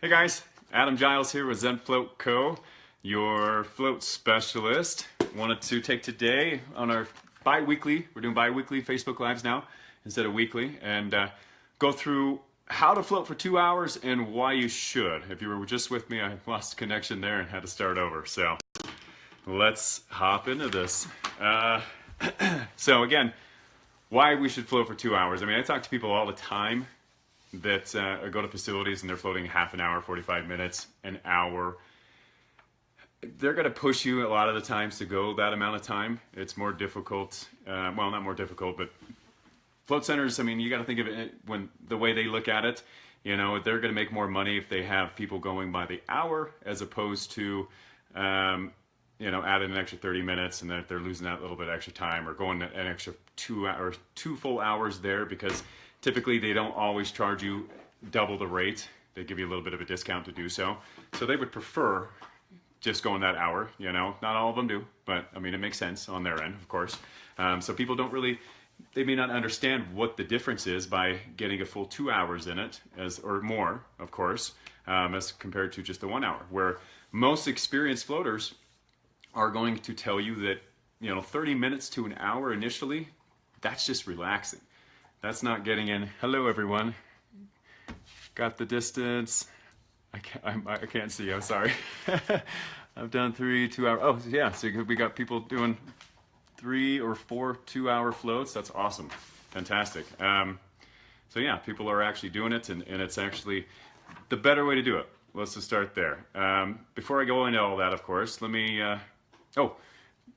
Hey guys, Adam Giles here with Zen Float Co., your float specialist. Wanted to take today on our bi-weekly, we're doing bi-weekly Facebook Lives now instead of weekly, and go through how to float for 2 hours and why you should. If you were just with me, I lost connection there and had to start over. So let's hop into this. So again, why we should float for 2 hours. I mean, I talk to people all the time that go to facilities and they're floating half an hour, 45 minutes, an hour. They're going to push you a lot of the times to go that amount of time. It's more difficult. Well, not more difficult, but float centers, I mean, you got to think of it when the way they look at it. You know, they're going to make more money if they have people going by the hour as opposed to, you know, adding an extra 30 minutes and that they're losing that little bit of extra time or going an extra 2 hours, 2 full hours there, because typically they don't always charge you double the rate. They give you a little bit of a discount to do so. So they would prefer just going that hour, you know. Not all of them do, but I mean, it makes sense on their end, of course. So people don't really, they may not understand what the difference is by getting a full 2 hours in it, or more, of course, as compared to just the 1 hour, where most experienced floaters are going to tell you that, you know, 30 minutes to an hour initially, that's just relaxing. That's not getting in. Hello, everyone. Got the distance. I can't see. I'm sorry. I've done 2 hour. Oh, yeah. So we got people doing 3 or 4 2-hour floats. That's awesome. Fantastic. So yeah, people are actually doing it, and it's actually the better way to do it. Let's just start there. Before I go into all that, of course, let me.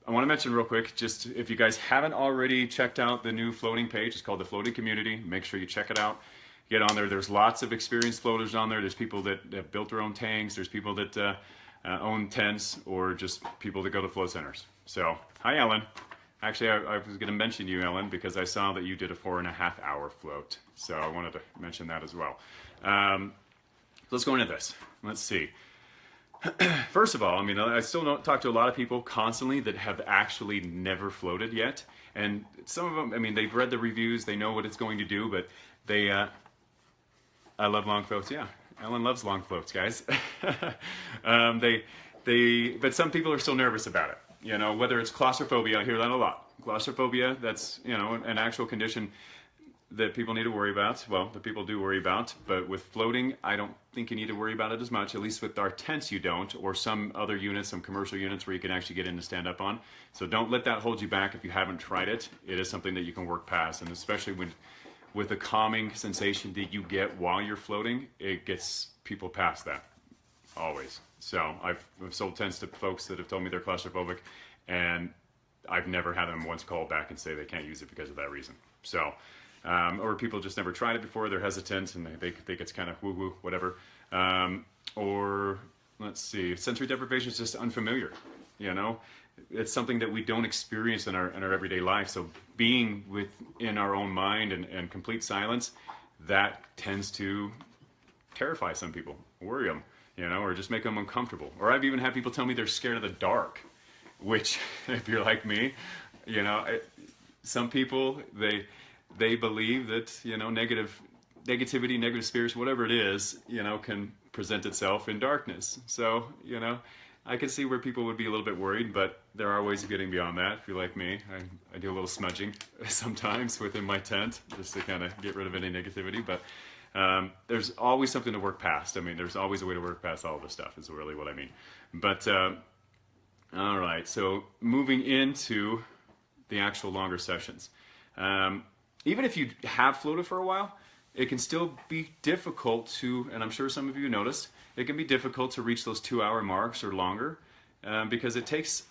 I want to mention real quick, just if you guys haven't already checked out the new floating page, it's called the Floating Community. Make sure you check it out. Get on there. There's lots of experienced floaters on there. There's people that have built their own tanks. There's people that own tents, or just people that go to float centers. So, hi, Ellen. Actually, I was going to mention you, Ellen, because I saw that you did a 4.5-hour float. So I wanted to mention that as well. Let's go into this. Let's see. First of all, I mean, I still talk to a lot of people constantly that have actually never floated yet. And some of them, I mean, they've read the reviews, they know what it's going to do, but they, I love long floats, yeah. Ellen loves long floats, guys. But some people are still nervous about it. You know, whether it's claustrophobia, I hear that a lot. Claustrophobia, that's, you know, an actual condition that people need to worry about. Well, that people do worry about, but with floating, I don't think you need to worry about it as much. At least with our tents, you don't, or some other units, some commercial units where you can actually get in to stand up on. So don't let that hold you back if you haven't tried it. It is something that you can work past, and especially with the calming sensation that you get while you're floating, it gets people past that, always. So I've sold tents to folks that have told me they're claustrophobic, and I've never had them once call back and say they can't use it because of that reason. So. Or people just never tried it before, they're hesitant and they think it's kind of woo-woo, whatever. Or, let's see, sensory deprivation is just unfamiliar, you know? It's something that we don't experience in our everyday life, so being within our own mind and complete silence, that tends to terrify some people, worry them, you know, or just make them uncomfortable. Or I've even had people tell me they're scared of the dark, which, if you're like me, you know, some people, they believe that, you know, negativity, negative spirits, whatever it is, you know, can present itself in darkness. So, you know, I can see where people would be a little bit worried, but there are ways of getting beyond that. If you're like me, I do a little smudging sometimes within my tent just to kind of get rid of any negativity. But there's always something to work past. I mean, there's always a way to work past all of this stuff is really what I mean. But, all right, so moving into the actual longer sessions. Even if you have floated for a while, it can still be difficult to, and I'm sure some of you noticed, it can be difficult to reach those 2-hour marks or longer because it takes,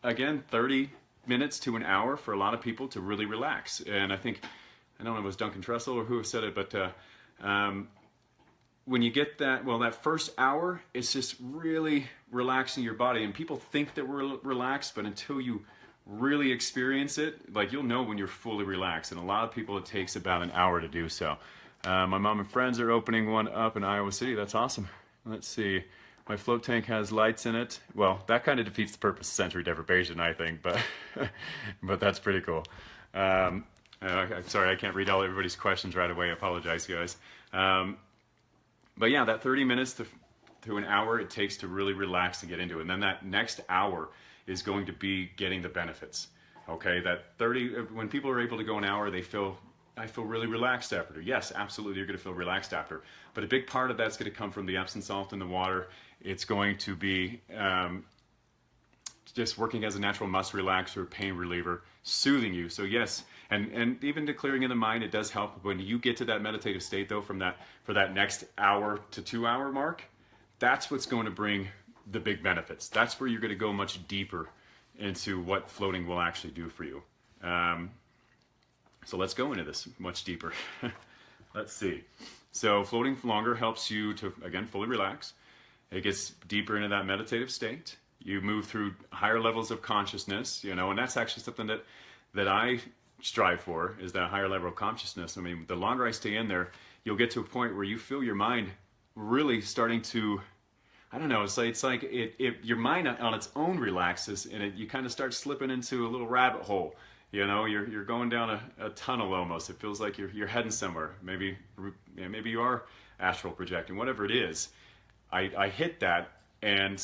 again, 30 minutes to an hour for a lot of people to really relax. And I think, I don't know if it was Duncan Trussell or who said it, but when you get that, well, that first hour, it's just really relaxing your body. And people think that we're relaxed, but until you really experience it, like you'll know when you're fully relaxed, and a lot of people it takes about an hour to do so. My mom and friends are opening one up in Iowa City. That's awesome. Let's see. My float tank has lights in it. Well, that kind of defeats the purpose of sensory deprivation, I think, but but that's pretty cool. I'm sorry, I can't read everybody's questions right away. I apologize, guys. But yeah, that 30 minutes to an hour it takes to really relax and get into it. And then that next hour is going to be getting the benefits. Okay, that 30, when people are able to go an hour, I feel really relaxed after. Yes, absolutely, you're going to feel relaxed after. But a big part of that's going to come from the Epsom salt in the water. It's going to be just working as a natural muscle relaxer, pain reliever, soothing you. So yes, and even to clearing in the mind, it does help. When you get to that meditative state though, for that next hour to 2 hour mark, that's what's going to bring the big benefits. That's where you're going to go much deeper into what floating will actually do for you. So let's go into this much deeper. Let's see. So floating longer helps you to, again, fully relax. It gets deeper into that meditative state. You move through higher levels of consciousness, and that's actually something that I strive for, is that higher level of consciousness. I mean, the longer I stay in there, you'll get to a point where you feel your mind really starting to, I don't know, it's like your mind on its own relaxes, and you kind of start slipping into a little rabbit hole. You're going down a tunnel almost. It feels like you're heading somewhere. Maybe you are astral projecting, whatever it is. I hit that, and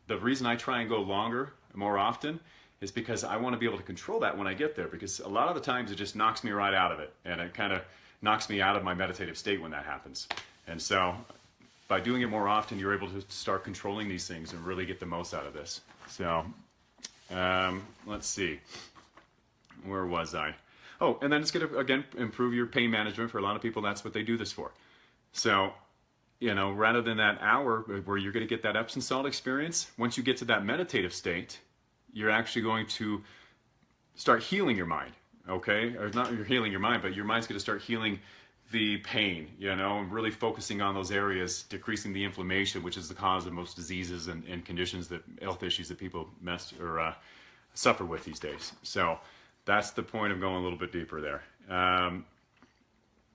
the reason I try and go longer, more often, is because I want to be able to control that when I get there, because a lot of the times it just knocks me right out of it, and it kind of knocks me out of my meditative state when that happens. And so by doing it more often, you're able to start controlling these things and really get the most out of this. So let's see. Where was I? Oh, and then it's going to, again, improve your pain management. For a lot of people, that's what they do this for. So, rather than that hour where you're going to get that Epsom salt experience, once you get to that meditative state, you're actually going to start healing your mind, okay? Or not you're healing your mind, but your mind's going to start healing the pain, and really focusing on those areas, decreasing the inflammation, which is the cause of most diseases and conditions, health issues that people suffer with these days. So that's the point of going a little bit deeper there.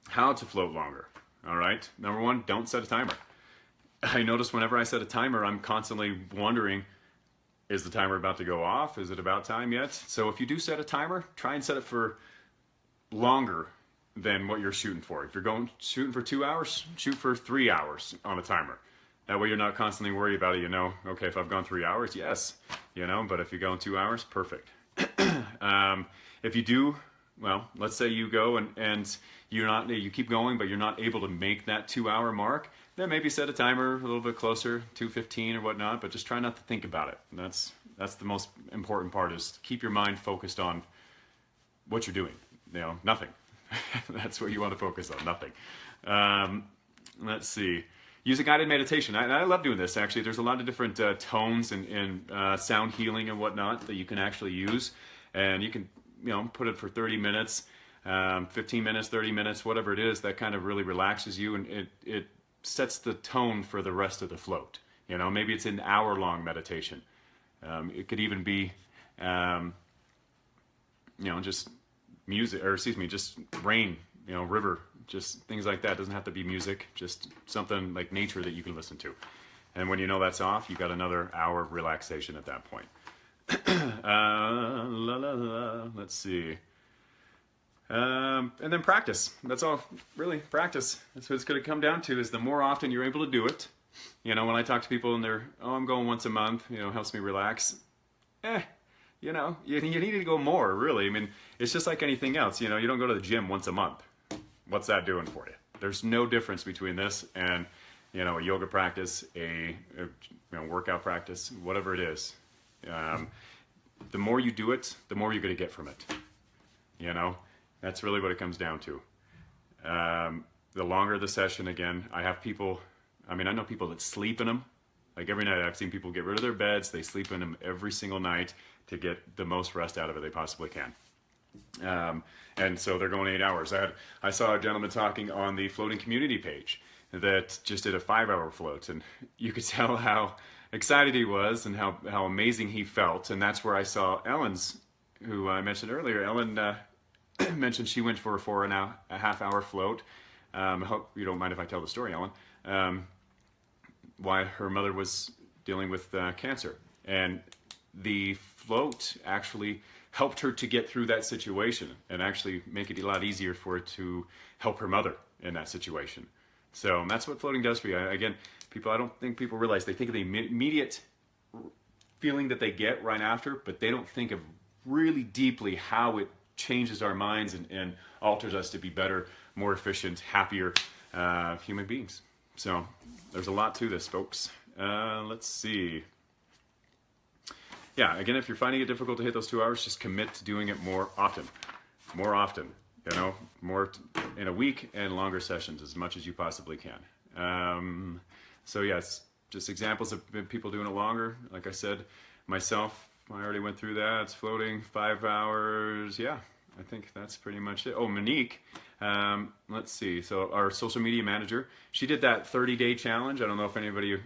How to float longer. All right. Number one, don't set a timer. I notice whenever I set a timer, I'm constantly wondering, is the timer about to go off? Is it about time yet? So if you do set a timer, try and set it for longer than what you're shooting for. If you're shooting for 2 hours, shoot for 3 hours on a timer. That way you're not constantly worried about it. Okay, if I've gone 3 hours, yes, but if you go in 2 hours, perfect. If you do, well, let's say you go and you keep going, but you're not able to make that 2 hour mark, then maybe set a timer a little bit closer, 2:15 or whatnot, but just try not to think about it. And that's the most important part, is keep your mind focused on what you're doing. Nothing. That's what you want to focus on, nothing. Let's see. Use a guided meditation. I love doing this, actually. There's a lot of different tones and sound healing and whatnot that you can actually use. And you can, put it for 30 minutes, 15 minutes, 30 minutes, whatever it is, that kind of really relaxes you, and it sets the tone for the rest of the float. Maybe it's an hour-long meditation. It could even be, just music, or just rain, river, just things like that. It doesn't have to be music, just something like nature that you can listen to. And when that's off, you got another hour of relaxation at that point. Let's see. And then practice. That's all, really, practice. That's what it's going to come down to, is the more often you're able to do it. When I talk to people and they're, I'm going once a month, helps me relax. You need to go more, really. I mean, it's just like anything else. You don't go to the gym once a month. What's that doing for you? There's no difference between this and, a yoga practice, a workout practice, whatever it is. The more you do it, the more you're going to get from it. That's really what it comes down to. The longer the session, again, I know people that sleep in them. Like every night, I've seen people get rid of their beds. They sleep in them every single night to get the most rest out of it they possibly can. And so they're going 8 hours. I saw a gentleman talking on the floating community page that just did a 5-hour float, and you could tell how excited he was and how amazing he felt. And that's where I saw Ellen's, who I mentioned earlier. Ellen mentioned she went for a 4.5 hour float. I hope you don't mind if I tell the story, Ellen. Why her mother was dealing with cancer, and the float actually helped her to get through that situation and actually make it a lot easier for it to help her mother in that situation. So that's what floating does for you. Again, I don't think people realize, they think of the immediate feeling that they get right after, but they don't think of really deeply how it changes our minds and alters us to be better, more efficient, happier human beings. So there's a lot to this, folks. Let's see. Yeah, again, if you're finding it difficult to hit those 2 hours, just commit to doing it more often. More often, you know, more in a week, and longer sessions, as much as you possibly can. So yes, just examples of people doing it longer. Like I said, myself, I already went through that. It's floating 5 hours. Yeah, I think that's pretty much it. Oh, Monique, let's see. So our social media manager, she did that 30-day challenge. I don't know if anybody,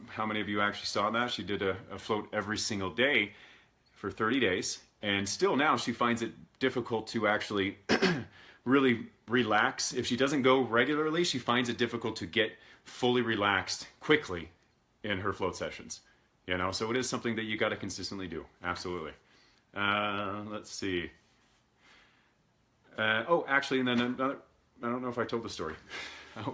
how many of you actually saw that. She did a float every single day for 30 days. And still now she finds it difficult to actually really relax. If she doesn't go regularly, she finds it difficult to get fully relaxed quickly in her float sessions. You know, so it is something that you got to consistently do. Absolutely. Let's see. Oh, actually, and then another, I don't know if I told the story.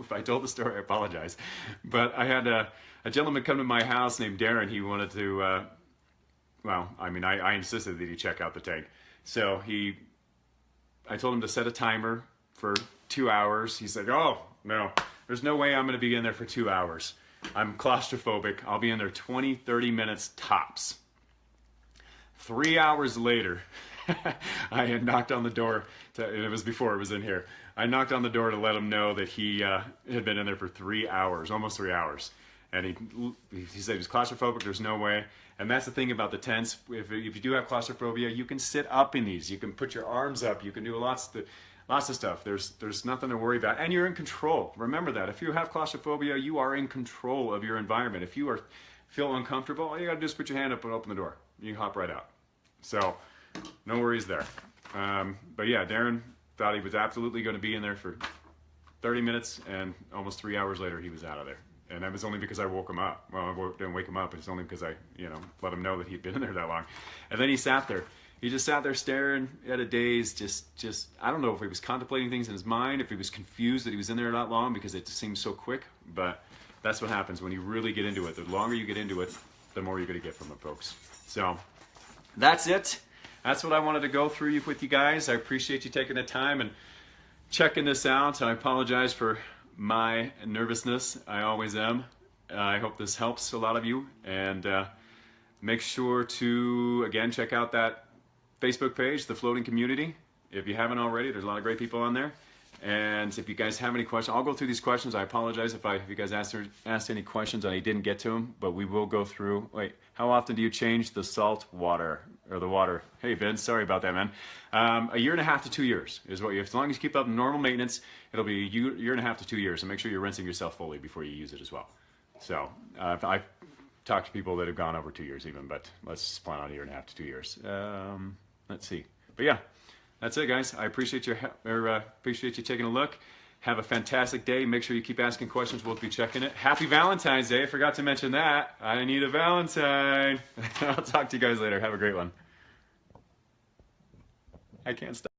If I told the story, I apologize. But I had a gentleman come to my house named Darren. He wanted to, well, I mean, I insisted that he check out the tank. So I told him to set a timer for 2 hours. He's like, oh, no, there's no way I'm going to be in there for 2 hours. I'm claustrophobic. I'll be in there 20, 30 minutes tops. 3 hours later, I had knocked on the door, and it was before it was in here. I knocked on the door to let him know that he had been in there for 3 hours, almost 3 hours. And he said he was claustrophobic, there's no way. And that's the thing about the tents. If you do have claustrophobia, you can sit up in these. You can put your arms up. You can do lots of stuff. There's nothing to worry about. And you're in control. Remember that. If you have claustrophobia, you are in control of your environment. If you feel uncomfortable, all you got to do is put your hand up and open the door. You can hop right out. So no worries there. But yeah, Darren thought he was absolutely going to be in there for 30 minutes, and almost 3 hours later, he was out of there. And that was only because I woke him up. Well, I didn't wake him up. It's only because I, let him know that he'd been in there that long. And then he sat there. He just sat there staring at a daze, just I don't know if he was contemplating things in his mind, if he was confused that he was in there that long because it seemed so quick. But that's what happens when you really get into it. The longer you get into it, the more you're going to get from it, folks. So that's it. That's what I wanted to go through with you guys. I appreciate you taking the time and checking this out. I apologize for my nervousness. I always am. I hope this helps a lot of you, and make sure to again check out that Facebook page, the Floating Community, if you haven't already. There's a lot of great people on there. And if you guys have any questions, I'll go through these questions. I apologize if you guys asked any questions and I didn't get to them, but we will go through. Wait, how often do you change the salt water or the water? Hey, Vince, sorry about that, man. 1.5 years to 2 years is what you. As long as you keep up normal maintenance, it'll be 1.5 to 2 years. And make sure you're rinsing yourself fully before you use it as well. So I've talked to people that have gone over 2 years even, but let's just plan on 1.5 to 2 years. Let's see. But yeah. That's it, guys. I appreciate you taking a look. Have a fantastic day. Make sure you keep asking questions. We'll be checking it. Happy Valentine's Day. I forgot to mention that. I need a Valentine. I'll talk to you guys later. Have a great one. I can't stop.